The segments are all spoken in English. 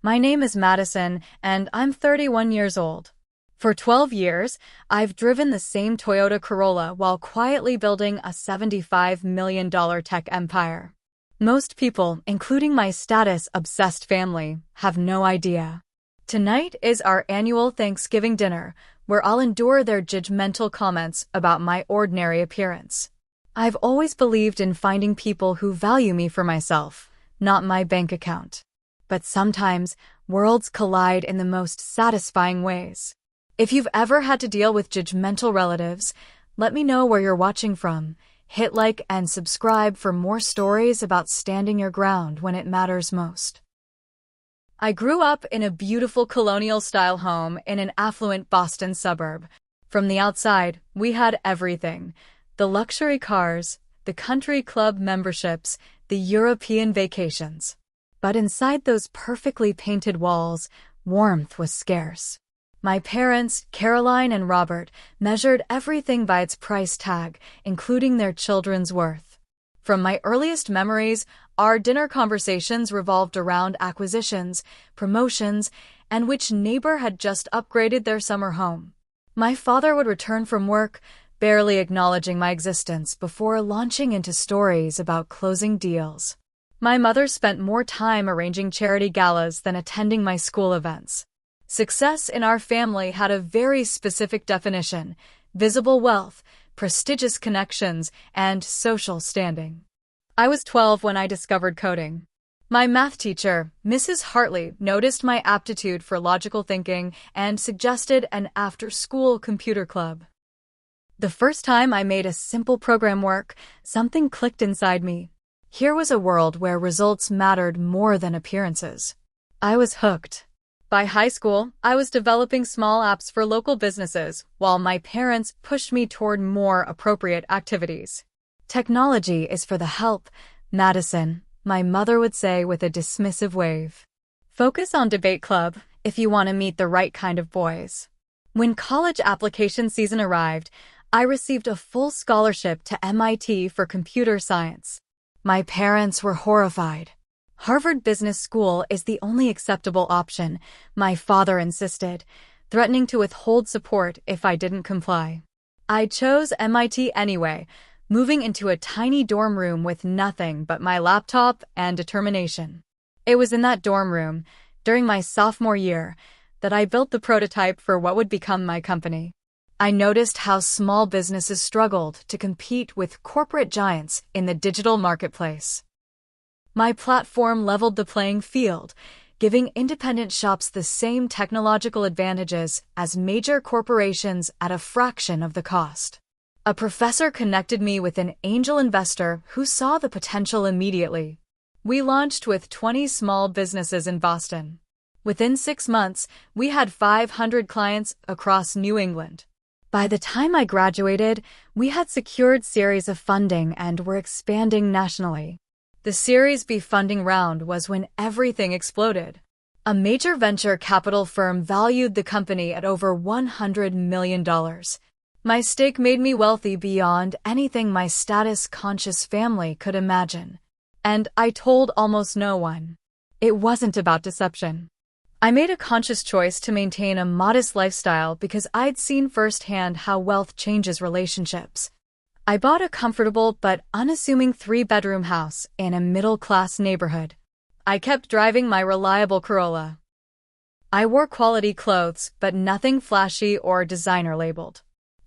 My name is Madison, and I'm 31 years old. For 12 years, I've driven the same Toyota Corolla while quietly building a $75 million tech empire. Most people, including my status-obsessed family, have no idea. Tonight is our annual Thanksgiving dinner, where I'll endure their judgmental comments about my ordinary appearance. I've always believed in finding people who value me for myself, not my bank account. But sometimes, worlds collide in the most satisfying ways. If you've ever had to deal with judgmental relatives, let me know where you're watching from. Hit like and subscribe for more stories about standing your ground when it matters most. I grew up in a beautiful colonial-style home in an affluent Boston suburb. From the outside, we had everything: the luxury cars, the country club memberships, the European vacations. But inside those perfectly painted walls, warmth was scarce. My parents, Caroline and Robert, measured everything by its price tag, including their children's worth. From my earliest memories, our dinner conversations revolved around acquisitions, promotions, and which neighbor had just upgraded their summer home. My father would return from work, barely acknowledging my existence before launching into stories about closing deals. My mother spent more time arranging charity galas than attending my school events. Success in our family had a very specific definition: visible wealth, prestigious connections, and social standing. I was 12 when I discovered coding. My math teacher, Mrs. Hartley, noticed my aptitude for logical thinking and suggested an after-school computer club. The first time I made a simple program work, something clicked inside me. Here was a world where results mattered more than appearances. I was hooked. By high school, I was developing small apps for local businesses, while my parents pushed me toward more appropriate activities. Technology is for the help, Madison, my mother would say with a dismissive wave. Focus on debate club if you want to meet the right kind of boys. When college application season arrived, I received a full scholarship to MIT for computer science. My parents were horrified. Harvard Business School is the only acceptable option, my father insisted, threatening to withhold support if I didn't comply. I chose MIT anyway, moving into a tiny dorm room with nothing but my laptop and determination. It was in that dorm room, during my sophomore year, that I built the prototype for what would become my company. I noticed how small businesses struggled to compete with corporate giants in the digital marketplace. My platform leveled the playing field, giving independent shops the same technological advantages as major corporations at a fraction of the cost. A professor connected me with an angel investor who saw the potential immediately. We launched with 20 small businesses in Boston. Within 6 months, we had 500 clients across New England. By the time I graduated, we had secured Series A funding and were expanding nationally. The Series B funding round was when everything exploded. A major venture capital firm valued the company at over $100 million. My stake made me wealthy beyond anything my status-conscious family could imagine. And I told almost no one. It wasn't about deception. I made a conscious choice to maintain a modest lifestyle because I'd seen firsthand how wealth changes relationships. I bought a comfortable but unassuming 3-bedroom house in a middle-class neighborhood. I kept driving my reliable Corolla. I wore quality clothes, but nothing flashy or designer-labeled.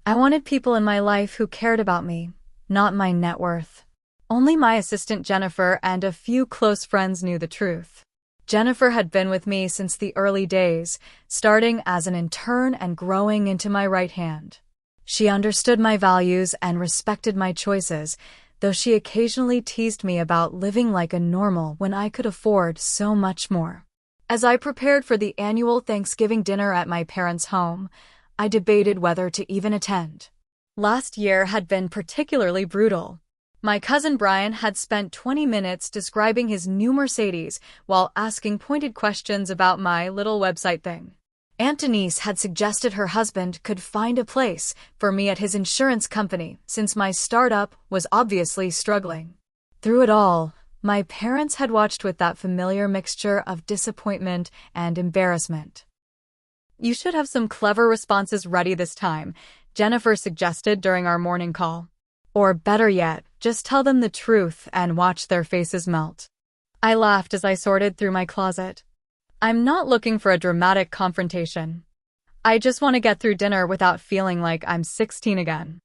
I wanted people in my life who cared about me, not my net worth. Only my assistant Jennifer and a few close friends knew the truth. Jennifer had been with me since the early days, starting as an intern and growing into my right hand. She understood my values and respected my choices, though she occasionally teased me about living like a normal when I could afford so much more. As I prepared for the annual Thanksgiving dinner at my parents' home, I debated whether to even attend. Last year had been particularly brutal. My cousin Brian had spent 20 minutes describing his new Mercedes while asking pointed questions about my little website thing. Aunt Denise had suggested her husband could find a place for me at his insurance company since my startup was obviously struggling. Through it all, My parents had watched with that familiar mixture of disappointment and embarrassment. "You should have some clever responses ready this time," Jennifer suggested during our morning call. "Or better yet, just tell them the truth and watch their faces melt." I laughed as I sorted through my closet. I'm not looking for a dramatic confrontation. I just want to get through dinner without feeling like I'm 16 again.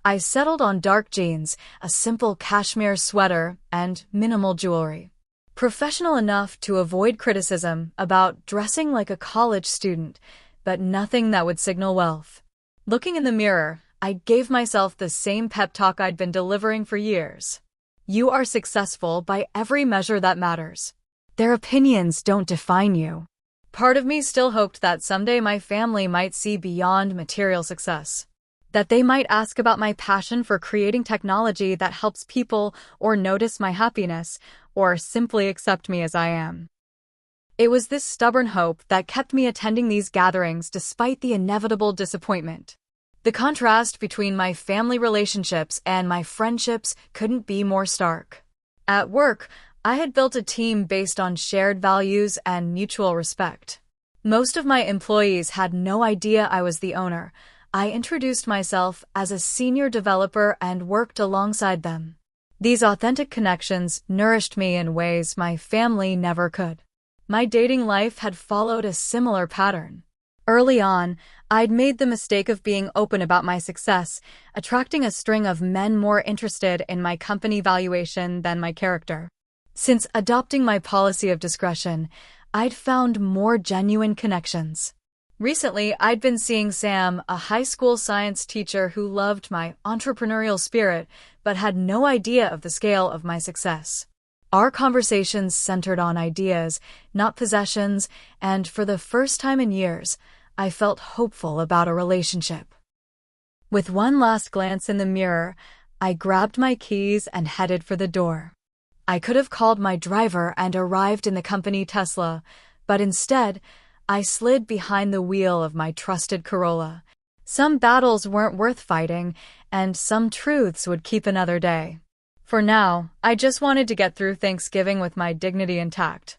I settled on dark jeans, a simple cashmere sweater, and minimal jewelry. Professional enough to avoid criticism about dressing like a college student, but nothing that would signal wealth. Looking in the mirror, I gave myself the same pep talk I'd been delivering for years. You are successful by every measure that matters. Their opinions don't define you. Part of me still hoped that someday my family might see beyond material success. That they might ask about my passion for creating technology that helps people, or notice my happiness, or simply accept me as I am. It was this stubborn hope that kept me attending these gatherings despite the inevitable disappointment. The contrast between my family relationships and my friendships couldn't be more stark. At work, I had built a team based on shared values and mutual respect. Most of my employees had no idea I was the owner. I introduced myself as a senior developer and worked alongside them. These authentic connections nourished me in ways my family never could. My dating life had followed a similar pattern. Early on, I'd made the mistake of being open about my success, attracting a string of men more interested in my company valuation than my character. Since adopting my policy of discretion, I'd found more genuine connections. Recently, I'd been seeing Sam, a high school science teacher who loved my entrepreneurial spirit but had no idea of the scale of my success. Our conversations centered on ideas, not possessions, and for the first time in years, I felt hopeful about a relationship. With one last glance in the mirror, I grabbed my keys and headed for the door. I could have called my driver and arrived in the company Tesla, but instead, I slid behind the wheel of my trusted Corolla. Some battles weren't worth fighting, and some truths would keep another day. For now, I just wanted to get through Thanksgiving with my dignity intact.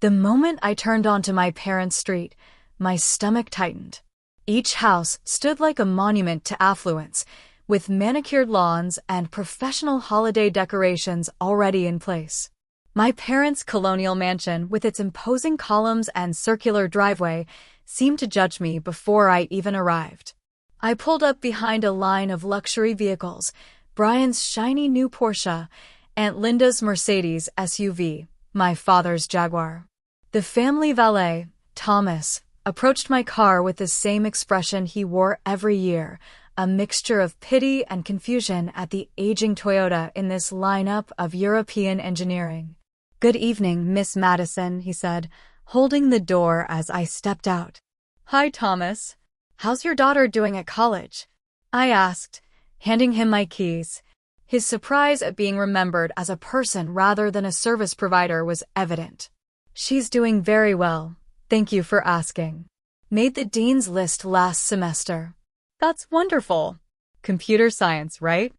The moment I turned onto my parents' street, my stomach tightened. Each house stood like a monument to affluence, with manicured lawns and professional holiday decorations already in place. My parents' colonial mansion, with its imposing columns and circular driveway, seemed to judge me before I even arrived. I pulled up behind a line of luxury vehicles, Brian's shiny new Porsche, Aunt Linda's Mercedes SUV, my father's Jaguar. The family valet, Thomas, approached my car with the same expression he wore every year, a mixture of pity and confusion at the aging Toyota in this lineup of European engineering. "Good evening, Miss Madison," he said, holding the door as I stepped out. "Hi, Thomas. How's your daughter doing at college?" I asked, handing him my keys. His surprise at being remembered as a person rather than a service provider was evident. "She's doing very well. Thank you for asking. Made the dean's list last semester." "That's wonderful. Computer science, right?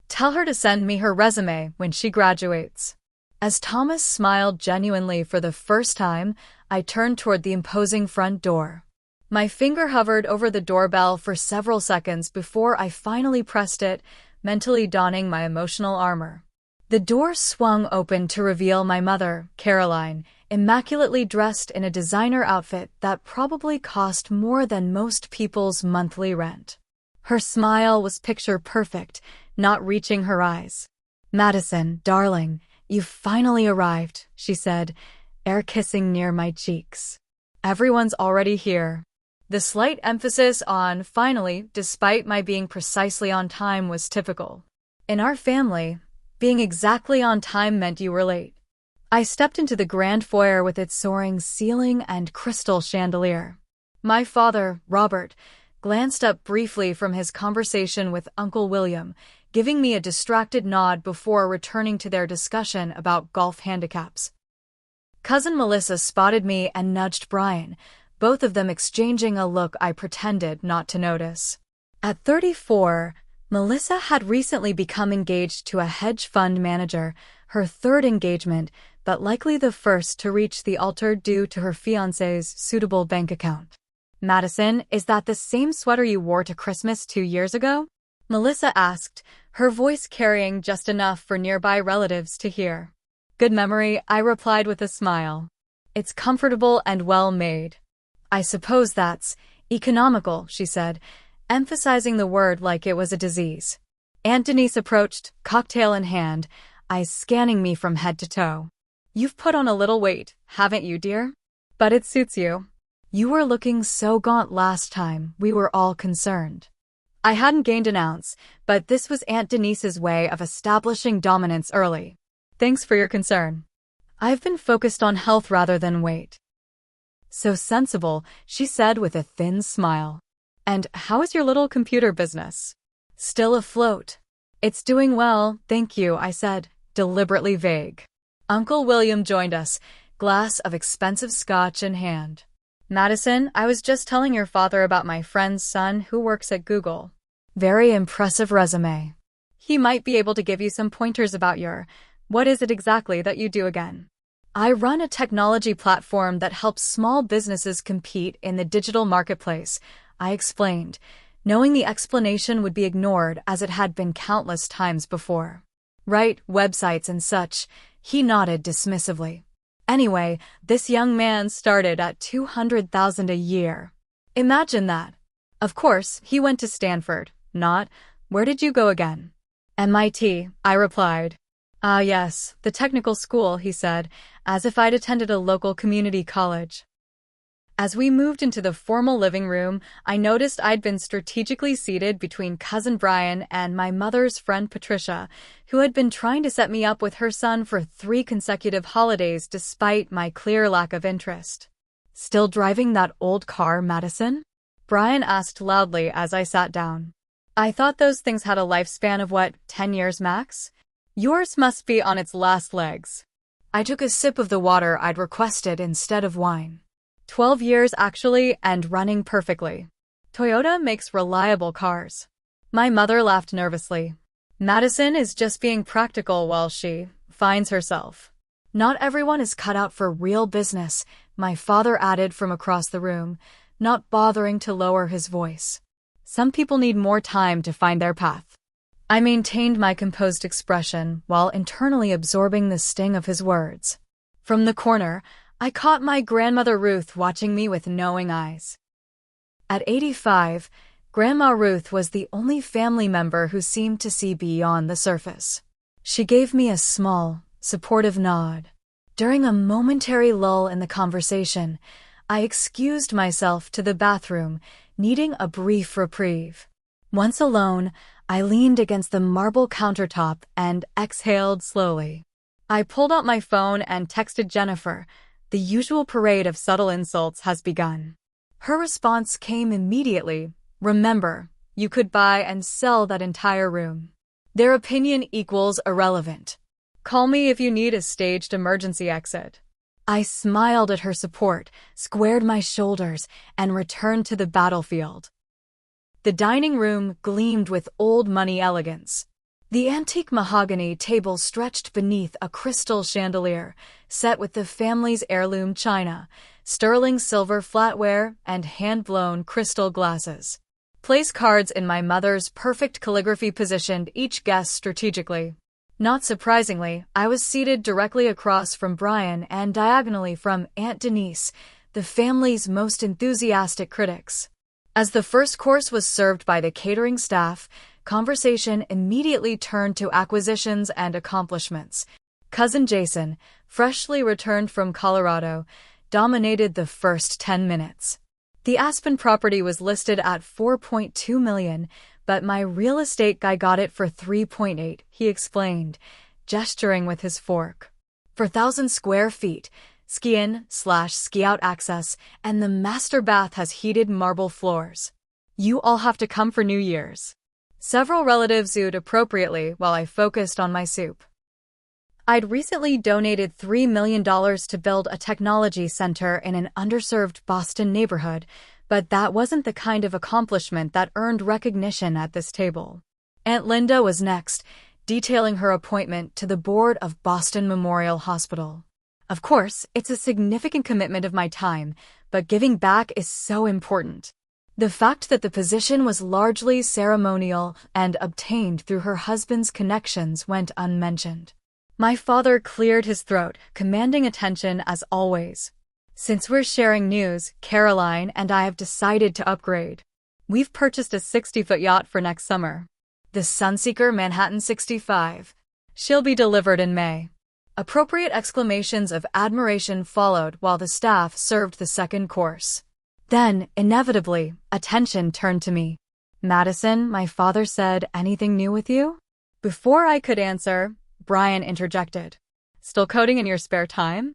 Tell her to send me her resume when she graduates." As Thomas smiled genuinely for the first time, I turned toward the imposing front door. My finger hovered over the doorbell for several seconds before I finally pressed it, mentally donning my emotional armor. The door swung open to reveal my mother, Caroline, immaculately dressed in a designer outfit that probably cost more than most people's monthly rent. Her smile was picture perfect, not reaching her eyes. "Madison, darling, you've finally arrived," she said, air kissing near my cheeks. "Everyone's already here." The slight emphasis on finally, despite my being precisely on time, was typical. In our family, being exactly on time meant you were late. I stepped into the grand foyer with its soaring ceiling and crystal chandelier. My father, Robert, glanced up briefly from his conversation with Uncle William, giving me a distracted nod before returning to their discussion about golf handicaps. Cousin Melissa spotted me and nudged Brian, both of them exchanging a look I pretended not to notice. At 34, Melissa had recently become engaged to a hedge fund manager, her third engagement, but likely the first to reach the altar due to her fiancé's suitable bank account. Madison, is that the same sweater you wore to Christmas 2 years ago? Melissa asked, her voice carrying just enough for nearby relatives to hear. Good memory, I replied with a smile. It's comfortable and well made. I suppose that's economical, she said, emphasizing the word like it was a disease. Aunt Denise approached, cocktail in hand, eyes scanning me from head to toe. You've put on a little weight, haven't you, dear? But it suits you. You were looking so gaunt last time, we were all concerned. I hadn't gained an ounce, but this was Aunt Denise's way of establishing dominance early. Thanks for your concern. I've been focused on health rather than weight. So sensible, she said with a thin smile. And how is your little computer business? Still afloat. It's doing well, thank you, I said, deliberately vague. Uncle William joined us, glass of expensive scotch in hand. Madison, I was just telling your father about my friend's son who works at Google. Very impressive resume. He might be able to give you some pointers about what is it exactly that you do again? I run a technology platform that helps small businesses compete in the digital marketplace, I explained, knowing the explanation would be ignored as it had been countless times before. Right, websites and such, he nodded dismissively. Anyway, this young man started at $200,000 a year. Imagine that. Of course, he went to Stanford, not, where did you go again? MIT, I replied. Ah yes, the technical school, he said, as if I'd attended a local community college. As we moved into the formal living room, I noticed I'd been strategically seated between Cousin Brian and my mother's friend Patricia, who had been trying to set me up with her son for 3 consecutive holidays despite my clear lack of interest. Still driving that old car, Madison? Brian asked loudly as I sat down. I thought those things had a lifespan of 10 years max? Yours must be on its last legs. I took a sip of the water I'd requested instead of wine. 12 years actually, and running perfectly. Toyota makes reliable cars. My mother laughed nervously. Madison is just being practical while she finds herself. Not everyone is cut out for real business, my father added from across the room, not bothering to lower his voice. Some people need more time to find their path. I maintained my composed expression while internally absorbing the sting of his words. From the corner, I caught my grandmother Ruth watching me with knowing eyes. At 85, Grandma Ruth was the only family member who seemed to see beyond the surface. She gave me a small, supportive nod. During a momentary lull in the conversation, I excused myself to the bathroom, needing a brief reprieve. Once alone, I leaned against the marble countertop and exhaled slowly. I pulled out my phone and texted Jennifer. The usual parade of subtle insults has begun. Her response came immediately. Remember, you could buy and sell that entire room. Their opinion equals irrelevant. Call me if you need a staged emergency exit. I smiled at her support, squared my shoulders, and returned to the battlefield. The dining room gleamed with old money elegance. The antique mahogany table stretched beneath a crystal chandelier, set with the family's heirloom china, sterling silver flatware, and hand-blown crystal glasses. Place cards in my mother's perfect calligraphy positioned each guest strategically. Not surprisingly, I was seated directly across from Brian and diagonally from Aunt Denise, the family's most enthusiastic critics. As the first course was served by the catering staff, conversation immediately turned to acquisitions and accomplishments. Cousin Jason, freshly returned from Colorado, dominated the first 10 minutes. The Aspen property was listed at $4.2 million, but my real estate guy got it for $3.8, he explained, gesturing with his fork. For 1,000 square feet, ski-in/ski-out access, and the master bath has heated marble floors. You all have to come for New Year's. Several relatives oohed appropriately while I focused on my soup. I'd recently donated $3 million to build a technology center in an underserved Boston neighborhood, but that wasn't the kind of accomplishment that earned recognition at this table. Aunt Linda was next, detailing her appointment to the board of Boston Memorial Hospital. Of course, it's a significant commitment of my time, but giving back is so important. The fact that the position was largely ceremonial and obtained through her husband's connections went unmentioned. My father cleared his throat, commanding attention as always. Since we're sharing news, Caroline and I have decided to upgrade. We've purchased a 60-foot yacht for next summer. The Sunseeker Manhattan 65. She'll be delivered in May. Appropriate exclamations of admiration followed while the staff served the second course. Then, inevitably, attention turned to me. "Madison," my father said, "anything new with you?" Before I could answer, Brian interjected. "Still coding in your spare time?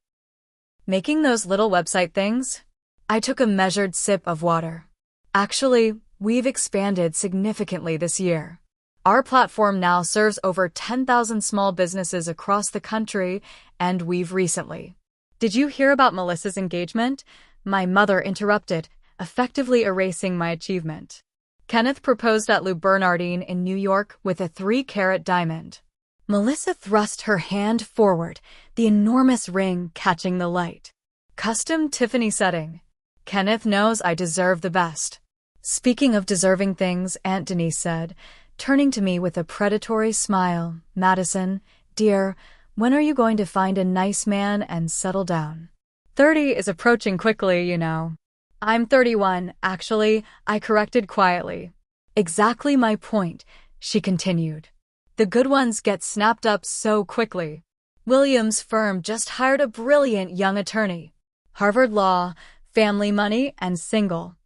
Making those little website things?" I took a measured sip of water. "Actually, we've expanded significantly this year. Our platform now serves over 10,000 small businesses across the country, and we've recently—" "Did you hear about Melissa's engagement?" My mother interrupted, effectively erasing my achievement. "Kenneth proposed at Lou Bernardine in New York with a 3-carat diamond." Melissa thrust her hand forward, the enormous ring catching the light. "Custom Tiffany setting. Kenneth knows I deserve the best." "Speaking of deserving things," Aunt Denise said, turning to me with a predatory smile, "Madison, dear, when are you going to find a nice man and settle down? 30 is approaching quickly, you know." "I'm 31, actually," I corrected quietly. "Exactly my point," she continued. "The good ones get snapped up so quickly. Williams' firm just hired a brilliant young attorney. Harvard Law, family money, and single.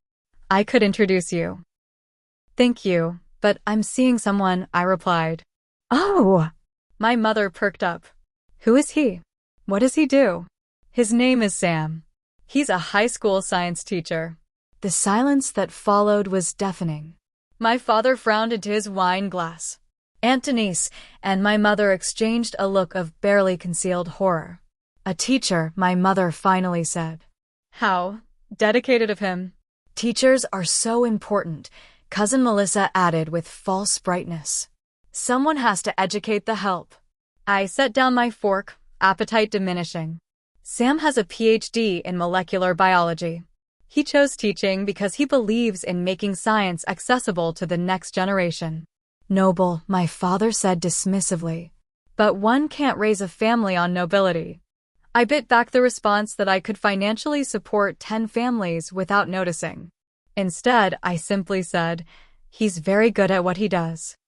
I could introduce you." "Thank you, but I'm seeing someone," I replied. "Oh!" My mother perked up. "Who is he? What does he do?" "His name is Sam. He's a high school science teacher." The silence that followed was deafening. My father frowned into his wine glass. Aunt Denise and my mother exchanged a look of barely concealed horror. "A teacher," my mother finally said. "How dedicated of him." "Teachers are so important," Cousin Melissa added with false brightness. "Someone has to educate the help." I set down my fork, appetite diminishing. "Sam has a PhD in molecular biology. He chose teaching because he believes in making science accessible to the next generation." "Noble," my father said dismissively. "But one can't raise a family on nobility." I bit back the response that I could financially support 10 families without noticing. Instead, I simply said, "He's very good at what he does."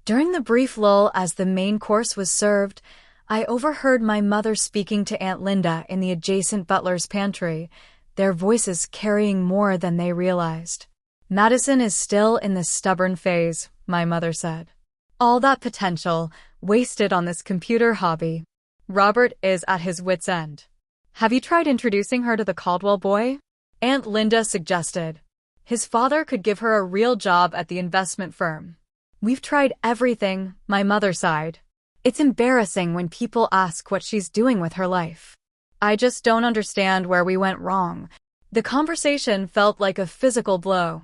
During the brief lull as the main course was served, I overheard my mother speaking to Aunt Linda in the adjacent butler's pantry, their voices carrying more than they realized. "Madison is still in the stubborn phase," my mother said. "All that potential wasted on this computer hobby. Robert is at his wit's end." "Have you tried introducing her to the Caldwell boy?" Aunt Linda suggested. "His father could give her a real job at the investment firm." "We've tried everything," my mother sighed. "It's embarrassing when people ask what she's doing with her life. I just don't understand where we went wrong." The conversation felt like a physical blow.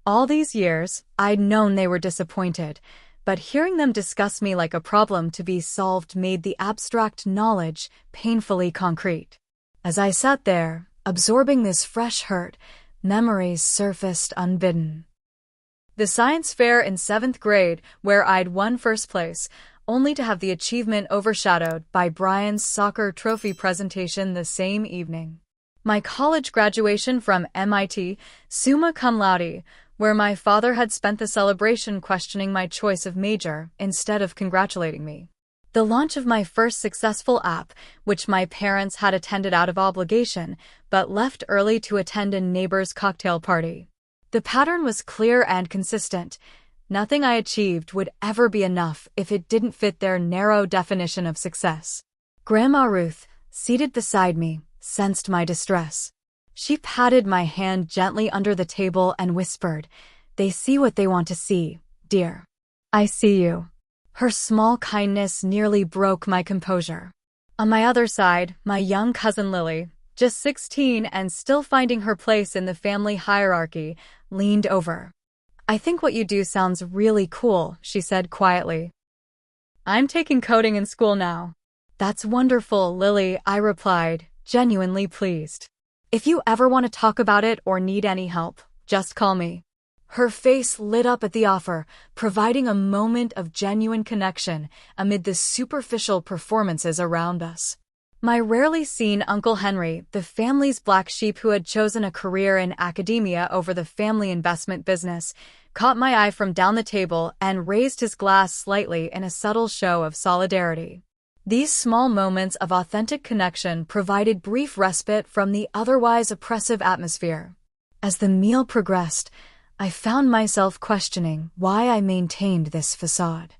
All these years, I'd known they were disappointed, but hearing them discuss me like a problem to be solved made the abstract knowledge painfully concrete. As I sat there, absorbing this fresh hurt, memories surfaced unbidden. The science fair in 7th grade, where I'd won first place, only to have the achievement overshadowed by Brian's soccer trophy presentation the same evening. My college graduation from MIT, summa cum laude, where my father had spent the celebration questioning my choice of major instead of congratulating me. The launch of my first successful app, which my parents had attended out of obligation, but left early to attend a neighbor's cocktail party. The pattern was clear and consistent. Nothing I achieved would ever be enough if it didn't fit their narrow definition of success. Grandma Ruth, seated beside me, sensed my distress. She patted my hand gently under the table and whispered, "They see what they want to see, dear. I see you." Her small kindness nearly broke my composure. On my other side, my young cousin Lily, just 16 and still finding her place in the family hierarchy, leaned over. I think what you do sounds really cool, she said quietly. I'm taking coding in school now. That's wonderful, Lily, I replied, genuinely pleased. If you ever want to talk about it or need any help, just call me. Her face lit up at the offer, providing a moment of genuine connection amid the superficial performances around us. My rarely seen Uncle Henry, the family's black sheep who had chosen a career in academia over the family investment business, caught my eye from down the table and raised his glass slightly in a subtle show of solidarity. These small moments of authentic connection provided brief respite from the otherwise oppressive atmosphere. As the meal progressed, I found myself questioning why I maintained this facade.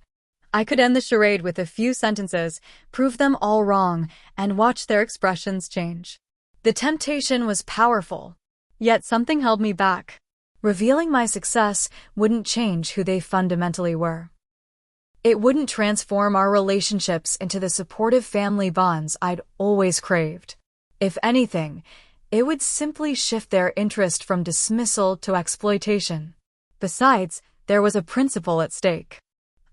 I could end the charade with a few sentences, prove them all wrong, and watch their expressions change. The temptation was powerful, yet something held me back. Revealing my success wouldn't change who they fundamentally were. It wouldn't transform our relationships into the supportive family bonds I'd always craved. If anything, it would simply shift their interest from dismissal to exploitation. Besides, there was a principle at stake.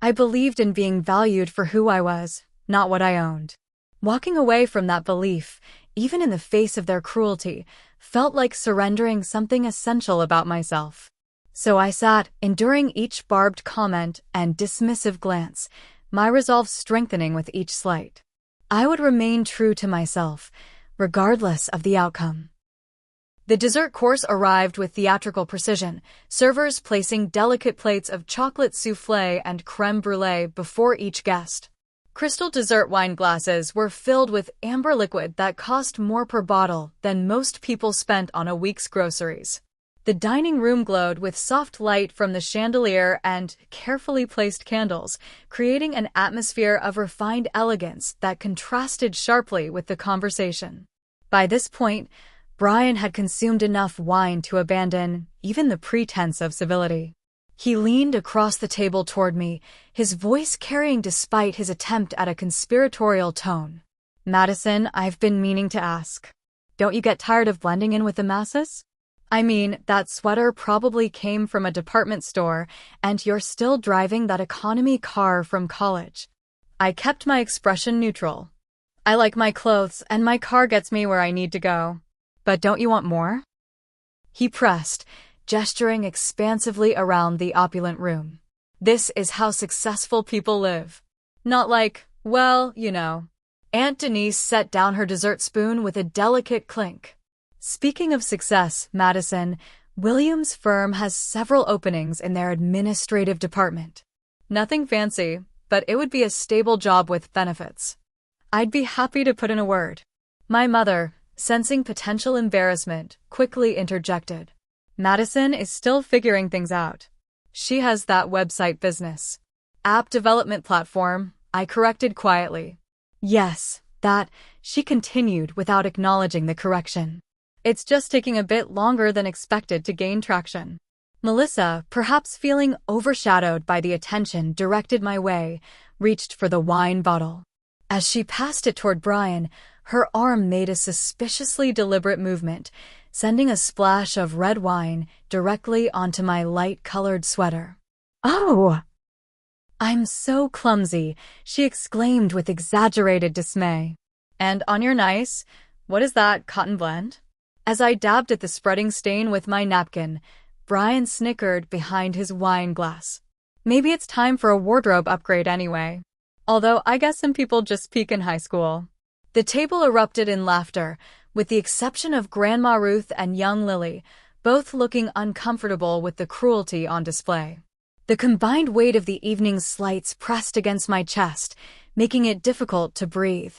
I believed in being valued for who I was, not what I owned. Walking away from that belief, even in the face of their cruelty, felt like surrendering something essential about myself. So I sat, enduring each barbed comment and dismissive glance, my resolve strengthening with each slight. I would remain true to myself, regardless of the outcome. The dessert course arrived with theatrical precision, servers placing delicate plates of chocolate soufflé and crème brûlée before each guest. Crystal dessert wine glasses were filled with amber liquid that cost more per bottle than most people spent on a week's groceries. The dining room glowed with soft light from the chandelier and carefully placed candles, creating an atmosphere of refined elegance that contrasted sharply with the conversation. By this point, Brian had consumed enough wine to abandon even the pretense of civility. He leaned across the table toward me, his voice carrying despite his attempt at a conspiratorial tone. Madison, I've been meaning to ask. Don't you get tired of blending in with the masses? I mean, that sweater probably came from a department store, and you're still driving that economy car from college. I kept my expression neutral. I like my clothes, and my car gets me where I need to go. But don't you want more? He pressed, gesturing expansively around the opulent room. This is how successful people live. Not like, well, you know. Aunt Denise set down her dessert spoon with a delicate clink. Speaking of success, Madison, Williams' firm has several openings in their administrative department. Nothing fancy, but it would be a stable job with benefits. I'd be happy to put in a word. My mother, sensing potential embarrassment, quickly interjected. Madison is still figuring things out. She has that website business. App development platform, I corrected quietly. Yes, that, she continued without acknowledging the correction. It's just taking a bit longer than expected to gain traction. Melissa, perhaps feeling overshadowed by the attention directed my way, reached for the wine bottle. As she passed it toward Brian, her arm made a suspiciously deliberate movement, sending a splash of red wine directly onto my light-colored sweater. Oh! I'm so clumsy, she exclaimed with exaggerated dismay. And on your nice, what is that, cotton blend? As I dabbed at the spreading stain with my napkin, Brian snickered behind his wine glass. Maybe it's time for a wardrobe upgrade anyway. Although I guess some people just peak in high school. The table erupted in laughter, with the exception of Grandma Ruth and young Lily, both looking uncomfortable with the cruelty on display. The combined weight of the evening's slights pressed against my chest, making it difficult to breathe.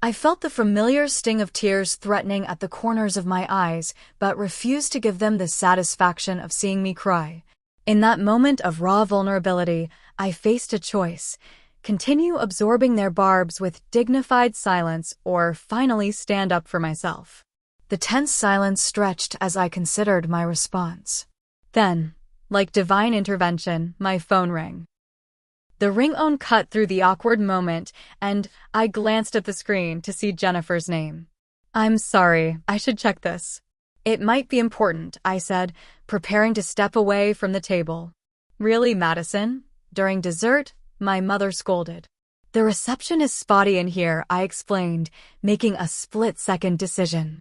I felt the familiar sting of tears threatening at the corners of my eyes, but refused to give them the satisfaction of seeing me cry. In that moment of raw vulnerability, I faced a choice: continue absorbing their barbs with dignified silence or finally stand up for myself. The tense silence stretched as I considered my response. Then, like divine intervention, my phone rang. The ringtone cut through the awkward moment, and I glanced at the screen to see Jennifer's name. I'm sorry, I should check this. It might be important, I said, preparing to step away from the table. Really, Madison? During dessert, my mother scolded. The reception is spotty in here, I explained, making a split-second decision.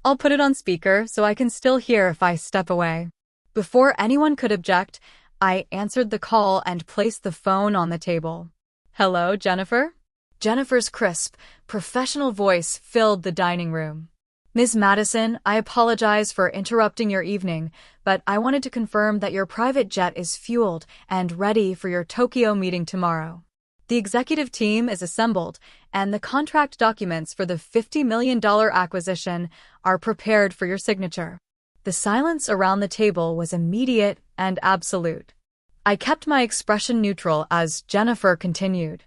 I'll put it on speaker so I can still hear if I step away. Before anyone could object, I answered the call and placed the phone on the table. Hello, Jennifer? Jennifer's crisp, professional voice filled the dining room. Ms. Madison, I apologize for interrupting your evening, but I wanted to confirm that your private jet is fueled and ready for your Tokyo meeting tomorrow. The executive team is assembled, and the contract documents for the $50 million acquisition are prepared for your signature. The silence around the table was immediate and absolute. I kept my expression neutral as Jennifer continued.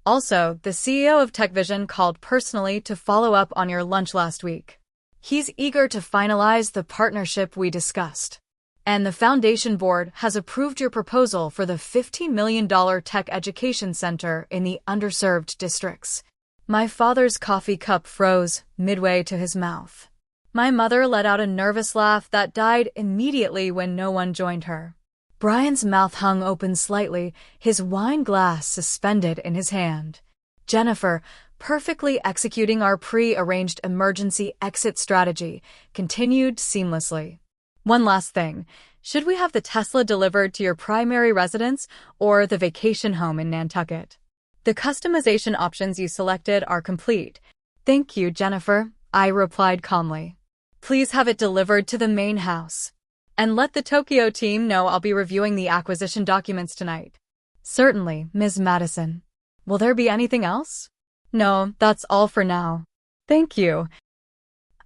Also, the CEO of TechVision called personally to follow up on your lunch last week. He's eager to finalize the partnership we discussed. And the Foundation Board has approved your proposal for the $15 million tech education center in the underserved districts. My father's coffee cup froze midway to his mouth. My mother let out a nervous laugh that died immediately when no one joined her. Brian's mouth hung open slightly, his wine glass suspended in his hand. Jennifer, perfectly executing our pre-arranged emergency exit strategy, continued seamlessly. One last thing. Should we have the Tesla delivered to your primary residence or the vacation home in Nantucket? The customization options you selected are complete. Thank you, Jennifer, I replied calmly. Please have it delivered to the main house. And let the Tokyo team know I'll be reviewing the acquisition documents tonight. Certainly, Ms. Madison. Will there be anything else? No, that's all for now. Thank you.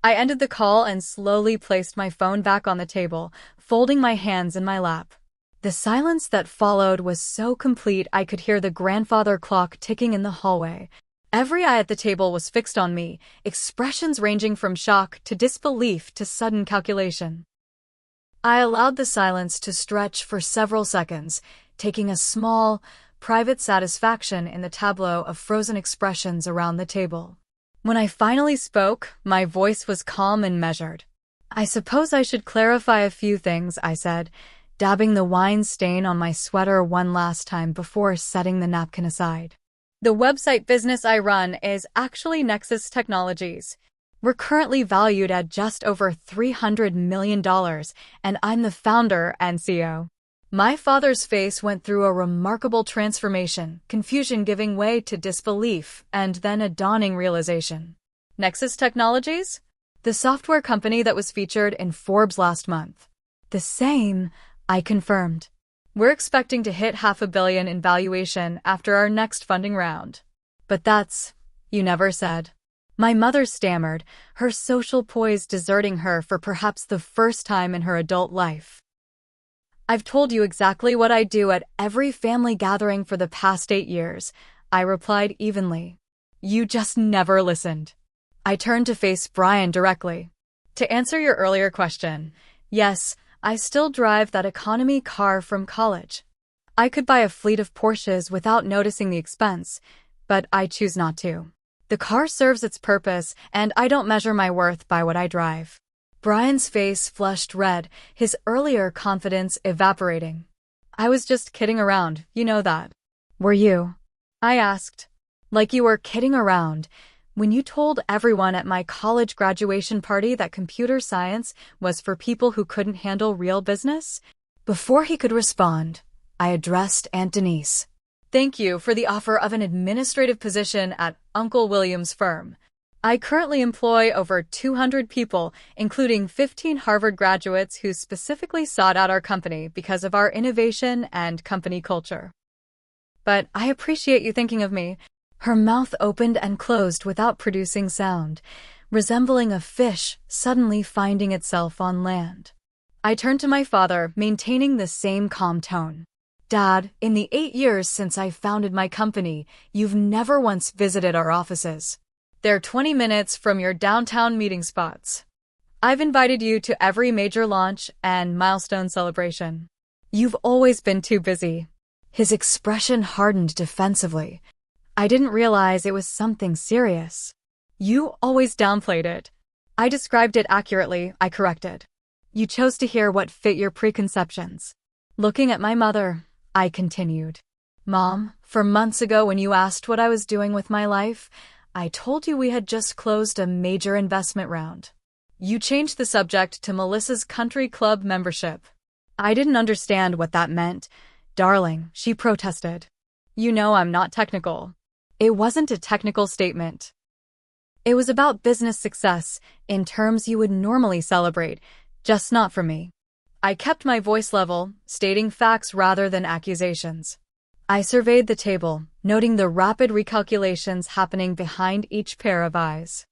I ended the call and slowly placed my phone back on the table, folding my hands in my lap. The silence that followed was so complete I could hear the grandfather clock ticking in the hallway. Every eye at the table was fixed on me, expressions ranging from shock to disbelief to sudden calculation. I allowed the silence to stretch for several seconds, taking a small, private satisfaction in the tableau of frozen expressions around the table. When I finally spoke, my voice was calm and measured. I suppose I should clarify a few things, I said, dabbing the wine stain on my sweater one last time before setting the napkin aside. The website business I run is actually Nexus Technologies. We're currently valued at just over $300 million, and I'm the founder and CEO. My father's face went through a remarkable transformation, confusion giving way to disbelief, and then a dawning realization. Nexus Technologies? The software company that was featured in Forbes last month. The same, I confirmed. We're expecting to hit $500 million in valuation after our next funding round. But that's, you never said. My mother stammered, her social poise deserting her for perhaps the first time in her adult life. I've told you exactly what I do at every family gathering for the past 8 years, I replied evenly. You just never listened. I turned to face Brian directly. To answer your earlier question, yes, I still drive that economy car from college. I could buy a fleet of Porsches without noticing the expense, but I choose not to. The car serves its purpose, and I don't measure my worth by what I drive. Brian's face flushed red, his earlier confidence evaporating. I was just kidding around, you know that. Were you? I asked. Like you were kidding around when you told everyone at my college graduation party that computer science was for people who couldn't handle real business? Before he could respond, I addressed Aunt Denise. Thank you for the offer of an administrative position at Uncle William's firm. I currently employ over 200 people, including 15 Harvard graduates who specifically sought out our company because of our innovation and company culture. But I appreciate you thinking of me. Her mouth opened and closed without producing sound, resembling a fish suddenly finding itself on land. I turned to my father, maintaining the same calm tone. Dad, in the 8 years since I founded my company, you've never once visited our offices. They're 20 minutes from your downtown meeting spots. I've invited you to every major launch and milestone celebration. You've always been too busy. His expression hardened defensively. I didn't realize it was something serious. You always downplayed it. I described it accurately, I corrected. You chose to hear what fit your preconceptions. Looking at my mother, I continued. Mom, for months ago when you asked what I was doing with my life, I told you we had just closed a major investment round. You changed the subject to Melissa's country club membership. I didn't understand what that meant. Darling, she protested. You know I'm not technical. It wasn't a technical statement. It was about business success, in terms you would normally celebrate, just not for me. I kept my voice level, stating facts rather than accusations. I surveyed the table, noting the rapid recalculations happening behind each pair of eyes.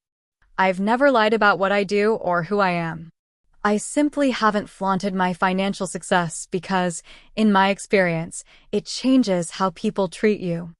I've never lied about what I do or who I am. I simply haven't flaunted my financial success because, in my experience, it changes how people treat you.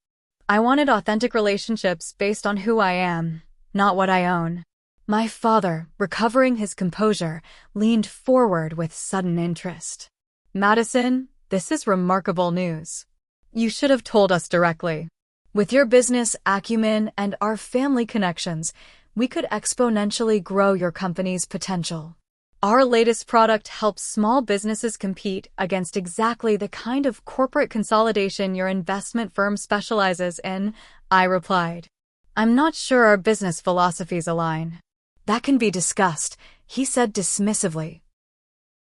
I wanted authentic relationships based on who I am, not what I own. My father, recovering his composure, leaned forward with sudden interest. Madison, this is remarkable news. You should have told us directly. With your business acumen and our family connections, we could exponentially grow your company's potential. Our latest product helps small businesses compete against exactly the kind of corporate consolidation your investment firm specializes in, I replied. I'm not sure our business philosophies align. That can be discussed, he said dismissively.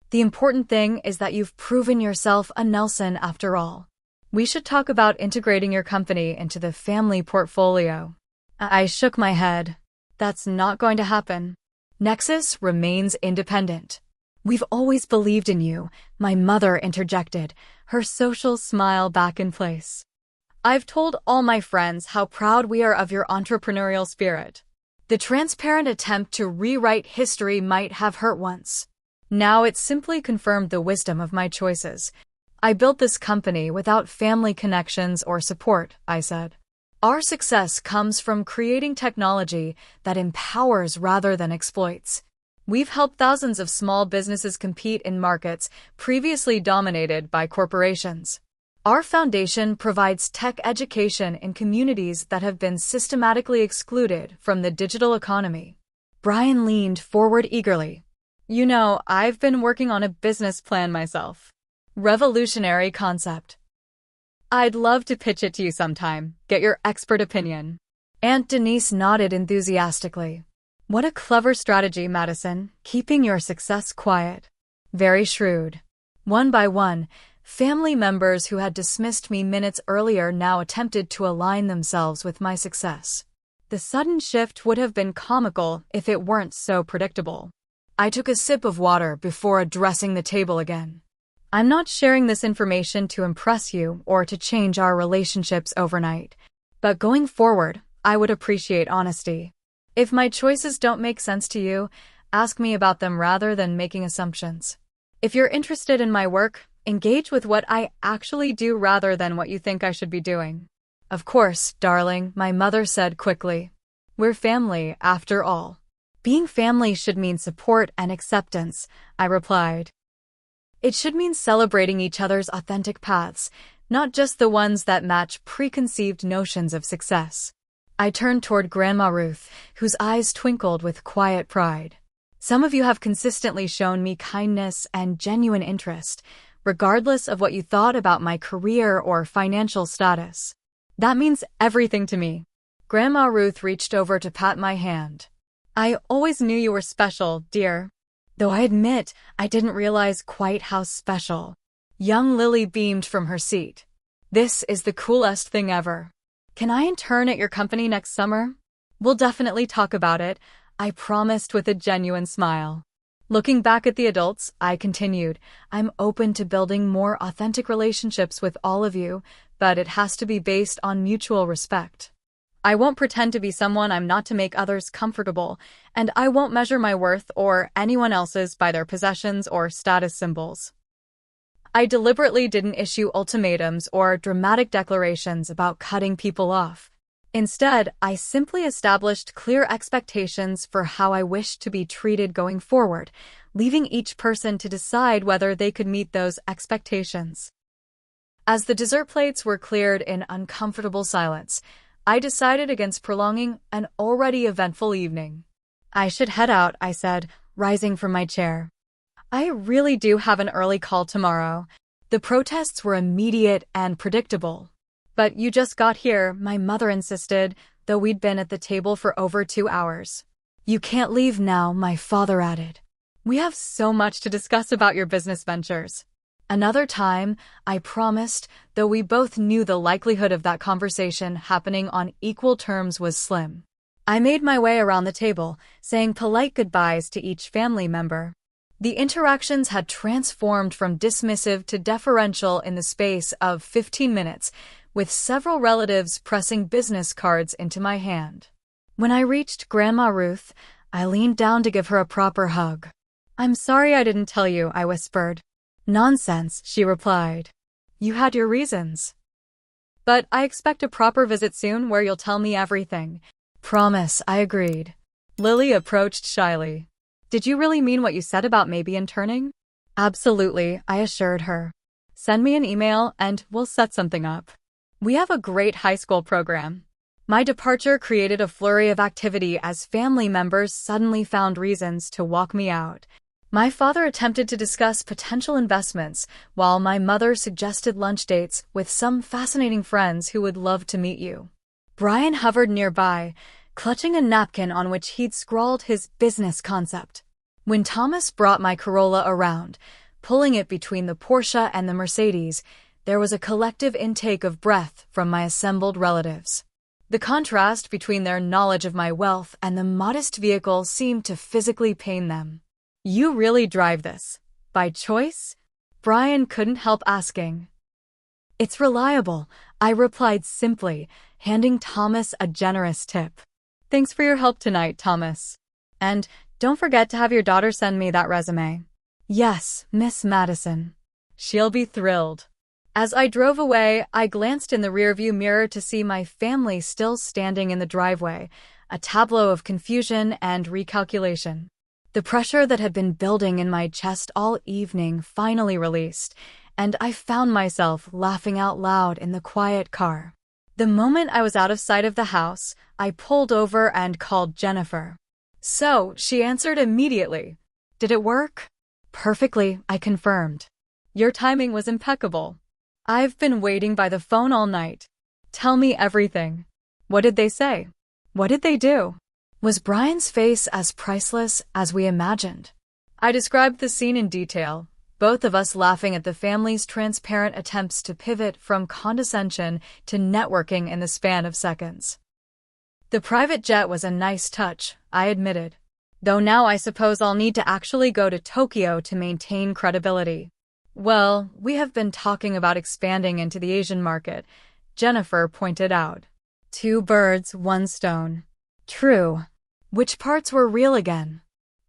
The important thing is that you've proven yourself a Nelson after all. We should talk about integrating your company into the family portfolio. I shook my head. That's not going to happen. Nexus remains independent. We've always believed in you, my mother interjected, her social smile back in place. I've told all my friends how proud we are of your entrepreneurial spirit. The transparent attempt to rewrite history might have hurt once. Now it's simply confirmed the wisdom of my choices. I built this company without family connections or support, I said. Our success comes from creating technology that empowers rather than exploits. We've helped thousands of small businesses compete in markets previously dominated by corporations. Our foundation provides tech education in communities that have been systematically excluded from the digital economy. Brian leaned forward eagerly. You know, I've been working on a business plan myself. Revolutionary concept. I'd love to pitch it to you sometime, get your expert opinion. Aunt Denise nodded enthusiastically. What a clever strategy, Madison, keeping your success quiet. Very shrewd. One by one, family members who had dismissed me minutes earlier now attempted to align themselves with my success. The sudden shift would have been comical if it weren't so predictable. I took a sip of water before addressing the table again. I'm not sharing this information to impress you or to change our relationships overnight. But going forward, I would appreciate honesty. If my choices don't make sense to you, ask me about them rather than making assumptions. If you're interested in my work, engage with what I actually do rather than what you think I should be doing. Of course, darling, my mother said quickly. We're family, after all. Being family should mean support and acceptance, I replied. It should mean celebrating each other's authentic paths, not just the ones that match preconceived notions of success. I turned toward Grandma Ruth, whose eyes twinkled with quiet pride. Some of you have consistently shown me kindness and genuine interest, regardless of what you thought about my career or financial status. That means everything to me. Grandma Ruth reached over to pat my hand. I always knew you were special, dear. Though I admit I didn't realize quite how special. Young Lily beamed from her seat. This is the coolest thing ever. Can I intern at your company next summer? We'll definitely talk about it, I promised with a genuine smile. Looking back at the adults, I continued, I'm open to building more authentic relationships with all of you, but it has to be based on mutual respect. I won't pretend to be someone I'm not to make others comfortable, and I won't measure my worth or anyone else's by their possessions or status symbols. I deliberately didn't issue ultimatums or dramatic declarations about cutting people off. Instead, I simply established clear expectations for how I wished to be treated going forward, leaving each person to decide whether they could meet those expectations. As the dessert plates were cleared in uncomfortable silence, I decided against prolonging an already eventful evening. I should head out, I said, rising from my chair. I really do have an early call tomorrow. The protests were immediate and predictable. But you just got here, my mother insisted, though we'd been at the table for over 2 hours. You can't leave now, my father added. We have so much to discuss about your business ventures. Another time, I promised, though we both knew the likelihood of that conversation happening on equal terms was slim. I made my way around the table, saying polite goodbyes to each family member. The interactions had transformed from dismissive to deferential in the space of 15 minutes, with several relatives pressing business cards into my hand. When I reached Grandma Ruth, I leaned down to give her a proper hug. I'm sorry I didn't tell you, I whispered. Nonsense, she replied. You had your reasons. But I expect a proper visit soon where you'll tell me everything. Promise, I agreed. Lily approached shyly. Did you really mean what you said about maybe interning? Absolutely, I assured her. Send me an email and we'll set something up. We have a great high school program. My departure created a flurry of activity as family members suddenly found reasons to walk me out. My father attempted to discuss potential investments, while my mother suggested lunch dates with some fascinating friends who would love to meet you. Brian hovered nearby, clutching a napkin on which he'd scrawled his business concept. When Thomas brought my Corolla around, pulling it between the Porsche and the Mercedes, there was a collective intake of breath from my assembled relatives. The contrast between their knowledge of my wealth and the modest vehicle seemed to physically pain them. You really drive this. By choice? Brian couldn't help asking. It's reliable, I replied simply, handing Thomas a generous tip. Thanks for your help tonight, Thomas. And don't forget to have your daughter send me that resume. Yes, Miss Madison. She'll be thrilled. As I drove away, I glanced in the rearview mirror to see my family still standing in the driveway, a tableau of confusion and recalculation. The pressure that had been building in my chest all evening finally released, and I found myself laughing out loud in the quiet car. The moment I was out of sight of the house, I pulled over and called Jennifer. So, she answered immediately. Did it work? Perfectly, I confirmed. Your timing was impeccable. I've been waiting by the phone all night. Tell me everything. What did they say? What did they do? Was Brian's face as priceless as we imagined? I described the scene in detail, both of us laughing at the family's transparent attempts to pivot from condescension to networking in the span of seconds. The private jet was a nice touch, I admitted. Though now I suppose I'll need to actually go to Tokyo to maintain credibility. Well, we have been talking about expanding into the Asian market, Jennifer pointed out. 2 birds, 1 stone. True. Which parts were real again?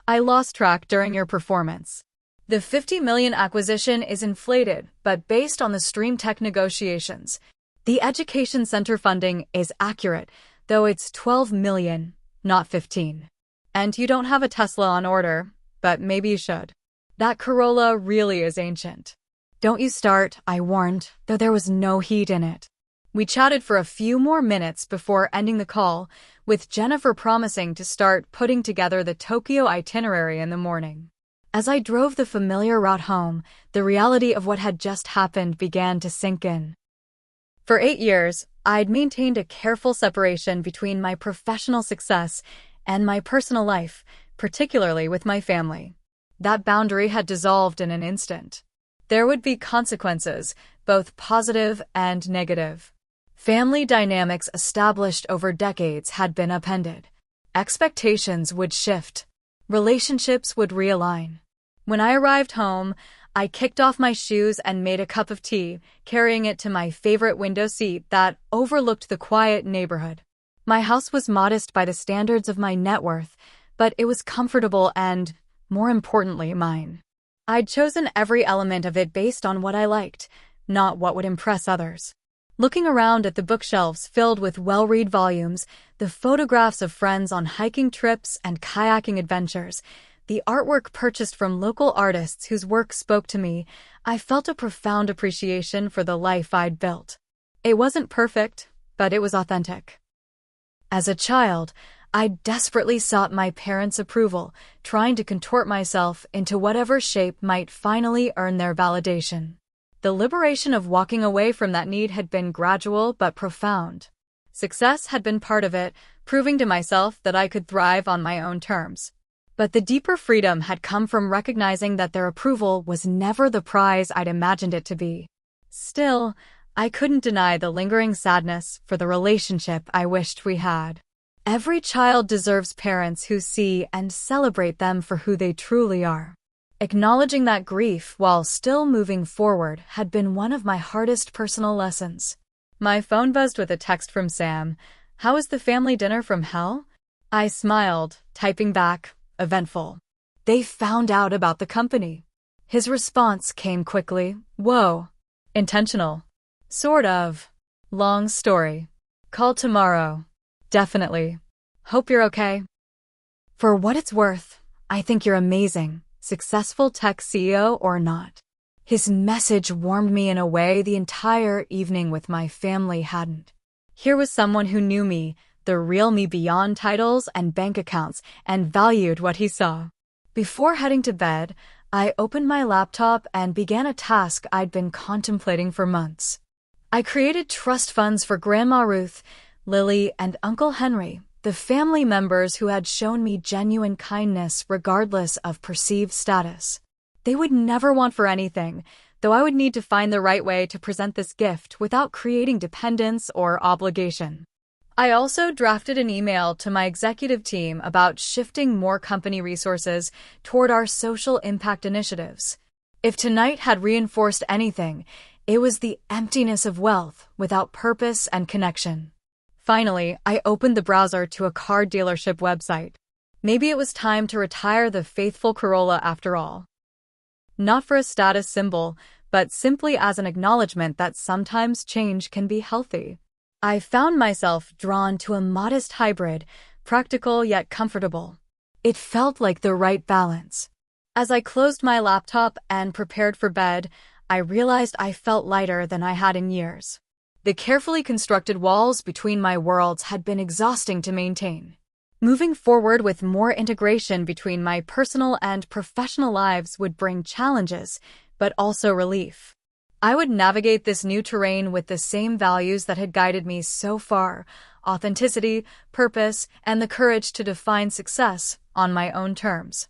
I lost track during your performance. The $50 million acquisition is inflated, but based on the Stream Tech negotiations. The education center funding is accurate, though it's $12 million, not 15. And you don't have a Tesla on order, but maybe you should. That Corolla really is ancient. Don't you start, I warned, though there was no heat in it. We chatted for a few more minutes before ending the call, with Jennifer promising to start putting together the Tokyo itinerary in the morning. As I drove the familiar route home, the reality of what had just happened began to sink in. For 8 years, I'd maintained a careful separation between my professional success and my personal life, particularly with my family. That boundary had dissolved in an instant. There would be consequences, both positive and negative. Family dynamics established over decades had been upended. Expectations would shift. Relationships would realign. When I arrived home, I kicked off my shoes and made a cup of tea, carrying it to my favorite window seat that overlooked the quiet neighborhood. My house was modest by the standards of my net worth, but it was comfortable and, more importantly, mine. I'd chosen every element of it based on what I liked, not what would impress others. Looking around at the bookshelves filled with well-read volumes, the photographs of friends on hiking trips and kayaking adventures, the artwork purchased from local artists whose work spoke to me, I felt a profound appreciation for the life I'd built. It wasn't perfect, but it was authentic. As a child, I desperately sought my parents' approval, trying to contort myself into whatever shape might finally earn their validation. The liberation of walking away from that need had been gradual but profound. Success had been part of it, proving to myself that I could thrive on my own terms. But the deeper freedom had come from recognizing that their approval was never the prize I'd imagined it to be. Still, I couldn't deny the lingering sadness for the relationship I wished we had. Every child deserves parents who see and celebrate them for who they truly are. Acknowledging that grief while still moving forward had been one of my hardest personal lessons. My phone buzzed with a text from Sam. "How was the family dinner from hell?" I smiled, typing back, "Eventful. They found out about the company." His response came quickly, "Whoa. Intentional." "Sort of. Long story. Call tomorrow." "Definitely. Hope you're okay." "For what it's worth, I think you're amazing, successful tech CEO or not." His message warmed me in a way the entire evening with my family hadn't. Here was someone who knew me, the real me beyond titles and bank accounts, and valued what he saw. Before heading to bed, I opened my laptop and began a task I'd been contemplating for months. I created trust funds for Grandma Ruth, Lily, and Uncle Henry, the family members who had shown me genuine kindness regardless of perceived status. They would never want for anything, though I would need to find the right way to present this gift without creating dependence or obligation. I also drafted an email to my executive team about shifting more company resources toward our social impact initiatives. If tonight had reinforced anything, it was the emptiness of wealth without purpose and connection. Finally, I opened the browser to a car dealership website. Maybe it was time to retire the faithful Corolla after all. Not for a status symbol, but simply as an acknowledgement that sometimes change can be healthy. I found myself drawn to a modest hybrid, practical yet comfortable. It felt like the right balance. As I closed my laptop and prepared for bed, I realized I felt lighter than I had in years. The carefully constructed walls between my worlds had been exhausting to maintain. Moving forward with more integration between my personal and professional lives would bring challenges, but also relief. I would navigate this new terrain with the same values that had guided me so far: authenticity, purpose, and the courage to define success on my own terms.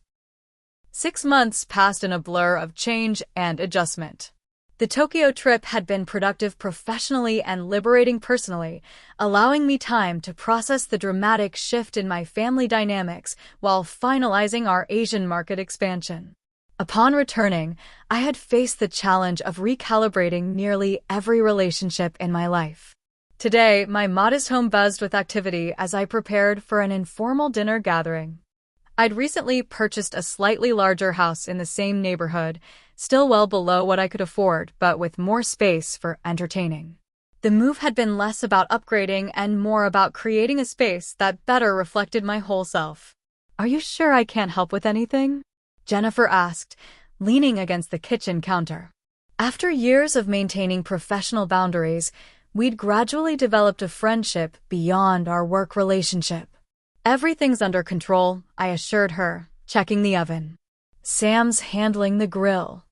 6 months passed in a blur of change and adjustment. The Tokyo trip had been productive professionally and liberating personally, allowing me time to process the dramatic shift in my family dynamics while finalizing our Asian market expansion. Upon returning, I had faced the challenge of recalibrating nearly every relationship in my life. Today, my modest home buzzed with activity as I prepared for an informal dinner gathering. I'd recently purchased a slightly larger house in the same neighborhood, still well below what I could afford, but with more space for entertaining. The move had been less about upgrading and more about creating a space that better reflected my whole self. "Are you sure I can't help with anything?" Jennifer asked, leaning against the kitchen counter. After years of maintaining professional boundaries, we'd gradually developed a friendship beyond our work relationship. "Everything's under control," I assured her, checking the oven. "Sam's handling the grill."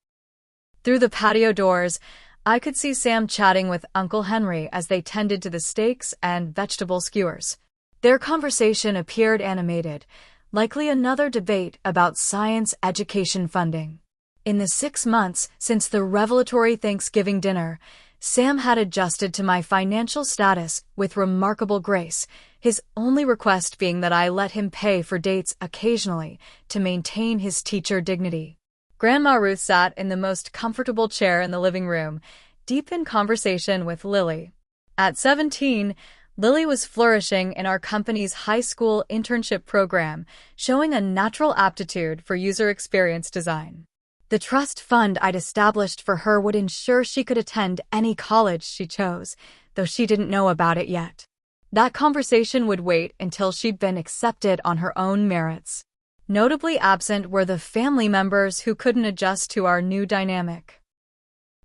Through the patio doors, I could see Sam chatting with Uncle Henry as they tended to the steaks and vegetable skewers. Their conversation appeared animated, likely another debate about science education funding. In the 6 months since the revelatory Thanksgiving dinner, Sam had adjusted to my financial status with remarkable grace, his only request being that I let him pay for dates occasionally to maintain his teacher dignity. Grandma Ruth sat in the most comfortable chair in the living room, deep in conversation with Lily. At 17, Lily was flourishing in our company's high school internship program, showing a natural aptitude for user experience design. The trust fund I'd established for her would ensure she could attend any college she chose, though she didn't know about it yet. That conversation would wait until she'd been accepted on her own merits. Notably absent were the family members who couldn't adjust to our new dynamic.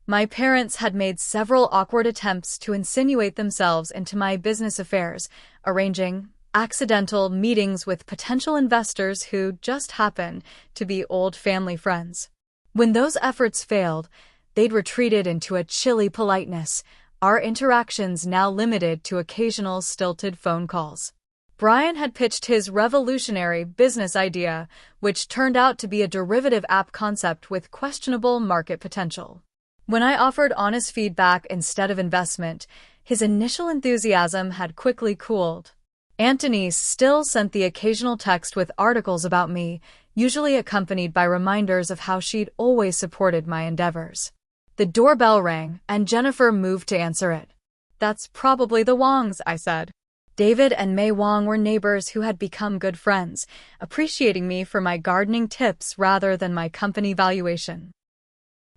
My parents had made several awkward attempts to insinuate themselves into my business affairs, arranging accidental meetings with potential investors who just happen to be old family friends. When those efforts failed, they'd retreated into a chilly politeness, our interactions now limited to occasional stilted phone calls. Brian had pitched his revolutionary business idea, which turned out to be a derivative app concept with questionable market potential. When I offered honest feedback instead of investment, his initial enthusiasm had quickly cooled. Anthony still sent the occasional text with articles about me, usually accompanied by reminders of how she'd always supported my endeavors. The doorbell rang, and Jennifer moved to answer it. "That's probably the Wongs," I said. David and May Wong were neighbors who had become good friends, appreciating me for my gardening tips rather than my company valuation.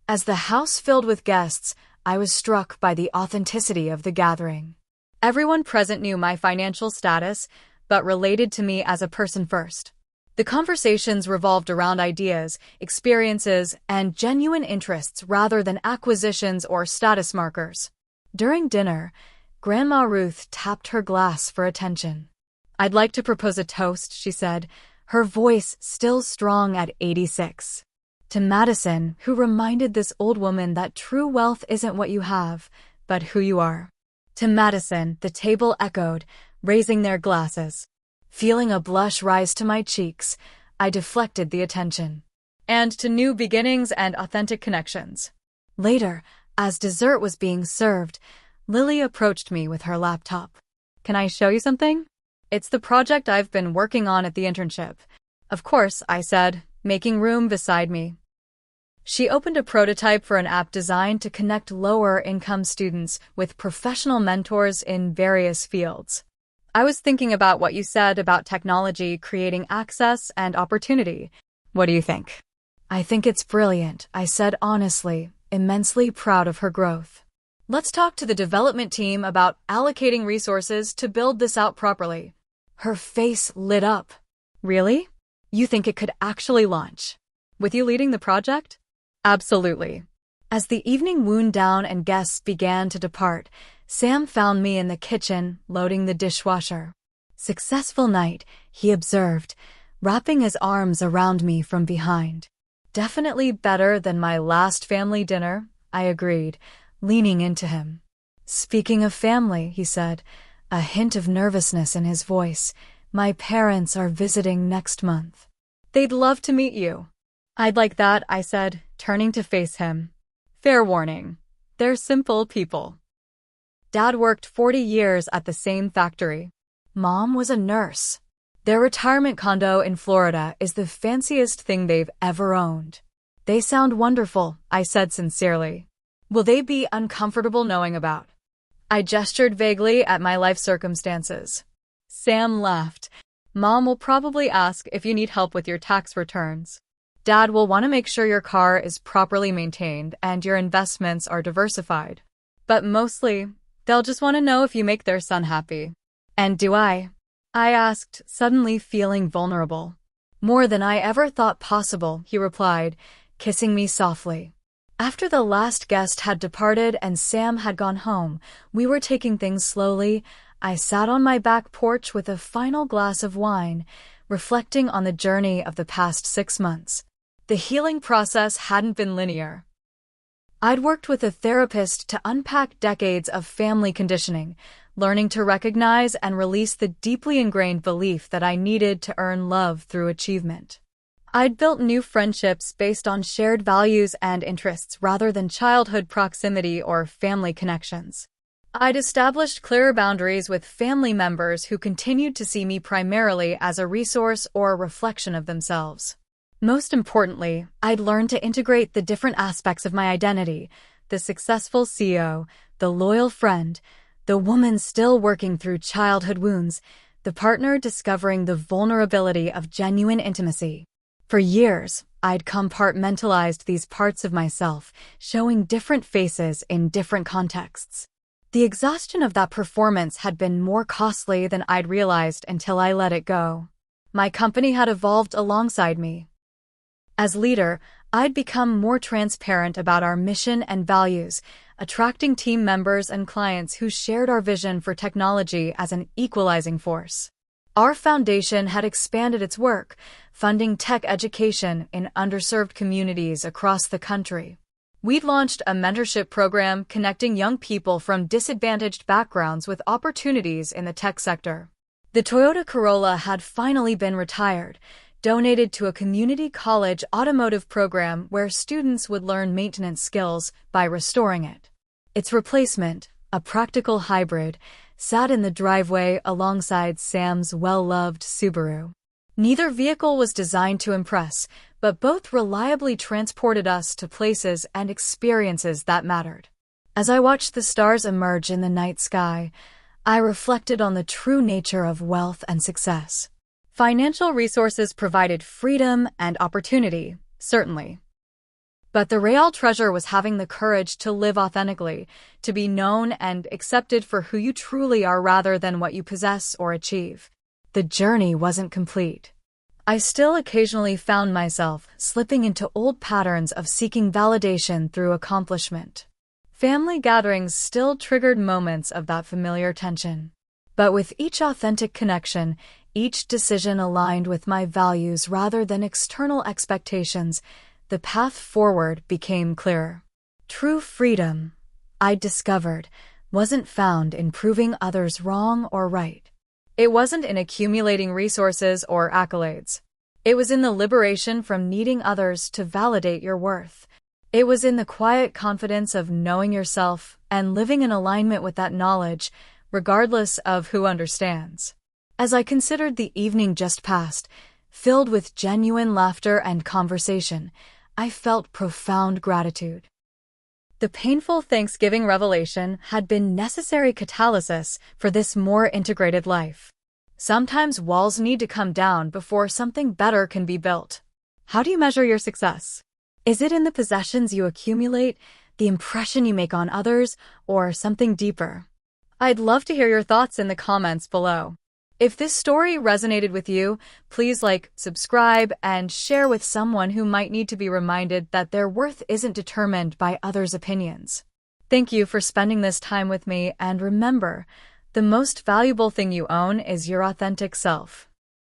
As the house filled with guests, I was struck by the authenticity of the gathering. Everyone present knew my financial status, but related to me as a person first. The conversations revolved around ideas, experiences, and genuine interests rather than acquisitions or status markers. During dinner, Grandma Ruth tapped her glass for attention. "I'd like to propose a toast," she said, her voice still strong at 86. To Madison, who reminded this old woman that true wealth isn't what you have, but who you are. To Madison, the table echoed, raising their glasses. Feeling a blush rise to my cheeks, I deflected the attention. "And to new beginnings and authentic connections." Later, as dessert was being served, Lily approached me with her laptop. "Can I show you something?" "It's the project I've been working on at the internship." "Of course," I said, making room beside me. She opened a prototype for an app designed to connect lower-income students with professional mentors in various fields. "I was thinking about what you said about technology creating access and opportunity. What do you think?" "I think it's brilliant," I said honestly, immensely proud of her growth. "Let's talk to the development team about allocating resources to build this out properly." Her face lit up. "Really? You think it could actually launch? With you leading the project?" "Absolutely." As the evening wound down and guests began to depart, Sam found me in the kitchen, loading the dishwasher. "Successful night," he observed, wrapping his arms around me from behind. "Definitely better than my last family dinner," I agreed, leaning into him. "Speaking of family," he said, a hint of nervousness in his voice, "my parents are visiting next month." "They'd love to meet you." "I'd like that," I said, turning to face him. "Fair warning. They're simple people." Dad worked 40 years at the same factory. Mom was a nurse. Their retirement condo in Florida is the fanciest thing they've ever owned. "They sound wonderful," I said sincerely. "Will they be uncomfortable knowing about?" I gestured vaguely at my life circumstances. Sam laughed. "Mom will probably ask if you need help with your tax returns. Dad will want to make sure your car is properly maintained and your investments are diversified. But mostly, they'll just want to know if you make their son happy." "And do I?" I asked, suddenly feeling vulnerable. "More than I ever thought possible," he replied, kissing me softly. After the last guest had departed and Sam had gone home, we were taking things slowly. I sat on my back porch with a final glass of wine, reflecting on the journey of the past 6 months. The healing process hadn't been linear. I'd worked with a therapist to unpack decades of family conditioning, learning to recognize and release the deeply ingrained belief that I needed to earn love through achievement. I'd built new friendships based on shared values and interests rather than childhood proximity or family connections. I'd established clearer boundaries with family members who continued to see me primarily as a resource or a reflection of themselves. Most importantly, I'd learned to integrate the different aspects of my identity: the successful CEO, the loyal friend, the woman still working through childhood wounds, the partner discovering the vulnerability of genuine intimacy. For years, I'd compartmentalized these parts of myself, showing different faces in different contexts. The exhaustion of that performance had been more costly than I'd realized until I let it go. My company had evolved alongside me. As leader, I'd become more transparent about our mission and values, attracting team members and clients who shared our vision for technology as an equalizing force. Our foundation had expanded its work, funding tech education in underserved communities across the country. We'd launched a mentorship program connecting young people from disadvantaged backgrounds with opportunities in the tech sector. The Toyota Corolla had finally been retired, donated to a community college automotive program where students would learn maintenance skills by restoring it. Its replacement, a practical hybrid, sat in the driveway alongside Sam's well-loved Subaru. Neither vehicle was designed to impress, but both reliably transported us to places and experiences that mattered. As I watched the stars emerge in the night sky, I reflected on the true nature of wealth and success. Financial resources provided freedom and opportunity, certainly. But the real treasure was having the courage to live authentically, to be known and accepted for who you truly are rather than what you possess or achieve. The journey wasn't complete. I still occasionally found myself slipping into old patterns of seeking validation through accomplishment. Family gatherings still triggered moments of that familiar tension. But with each authentic connection, each decision aligned with my values rather than external expectations, the path forward became clearer. True freedom, I discovered, wasn't found in proving others wrong or right. It wasn't in accumulating resources or accolades. It was in the liberation from needing others to validate your worth. It was in the quiet confidence of knowing yourself and living in alignment with that knowledge, regardless of who understands. As I considered the evening just past, filled with genuine laughter and conversation, I felt profound gratitude. The painful Thanksgiving revelation had been necessary catalysis for this more integrated life. Sometimes walls need to come down before something better can be built. How do you measure your success? Is it in the possessions you accumulate, the impression you make on others, or something deeper? I'd love to hear your thoughts in the comments below. If this story resonated with you, please like, subscribe, and share with someone who might need to be reminded that their worth isn't determined by others' opinions. Thank you for spending this time with me, and remember, the most valuable thing you own is your authentic self.